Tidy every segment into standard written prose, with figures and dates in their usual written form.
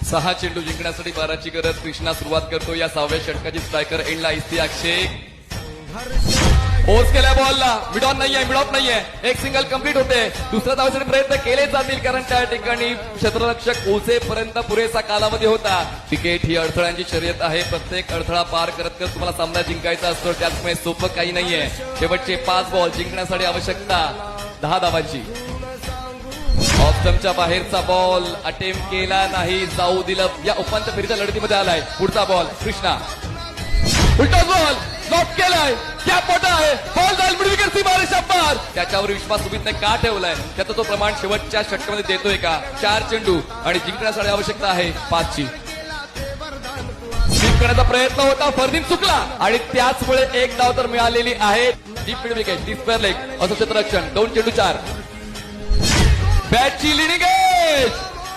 6 चेंडू जिंकण्यासाठी 12ची गरज. कृष्णा सुरुवात करतो या 6व्या षटकाची. स्ट्रायकर एंडला इस्तियाक शेख. पोस्ट केल्या बॉलला. मिड ऑन नाहीये, मिड ऑफ नाहीये. एक सिंगल कंप्लीट होते. दुसऱ्या धावासाठी प्रयत्न केले जातील कारण त्या ठिकाणी क्षेत्ररक्षक पोहोचेपर्यंत पुरेसा कालावधी होता. क्रिकेट ही अडथळ्यांची शर्यत आहे. प्रत्येक अडथळा पार करत करत तुम्हाला सामना जिंकायचा असतो. त्यामुळे सोपं काही नाहीये. शेवटचे 5 बॉल जिंकण्यासाठी आवश्यकता 10 धावांची. ऑफ स्टंपच्या बाहेरचा बॉल अटेम्प्ट केला नाही, जाऊ दिलं. या उपांत्य फेरीच्या लढतीमध्ये आलाय. पुढचा बॉल कृष्णा. उलटा बॉल नॉक केलाय. क्या पटा आहे. बॉल जाईल मिडविकेट सीमारेषा पार. त्याच्यावर विश्वास सुमितने का ठेवलाय, त्याचं तो प्रमाण शेवटच्या षटकामध्ये देतोय का. 4 चेंडू आणि जिंकण्यासाठी आवश्यकता आहे 5ची. स्वीप करण्याचा प्रयत्न होता, फरदीन चुकला आणि त्याचमुळे एक धाव तर मिळालेली आहे. Deep midwicket, deep square leg असं क्षेत्ररक्षण. 2 चेंडू 4. बॅटची लिडिंग एज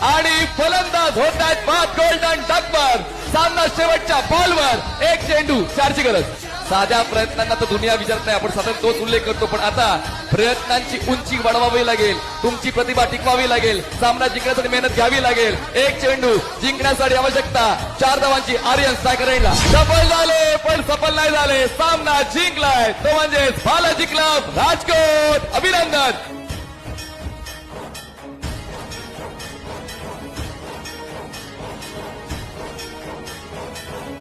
आणि फलंदाज होत आहेत बाद गोल्डन डकवर. सामना शेवटच्या बॉलवर. 1 चेंडू 4ची गरज. साध्या प्रयत्नांना तर दुनिया विचारत नाही, आपण सतत तोच उल्लेख करतो. पण आता प्रयत्नांची उंची वाढवावी लागेल, तुमची प्रतिभा टिकवावी लागेल, सामना जिंकण्यासाठी मेहनत घ्यावी लागेल. 1 चेंडू जिंकण्यासाठी आवश्यकता 4 धावांची. आर्यन स्ट्रायकर एंडला. सफल झाले पण सफल नाही झाले. सामना जिंकलाय तो म्हणजे बालाजी क्लब राजकोट. अभिनंदन.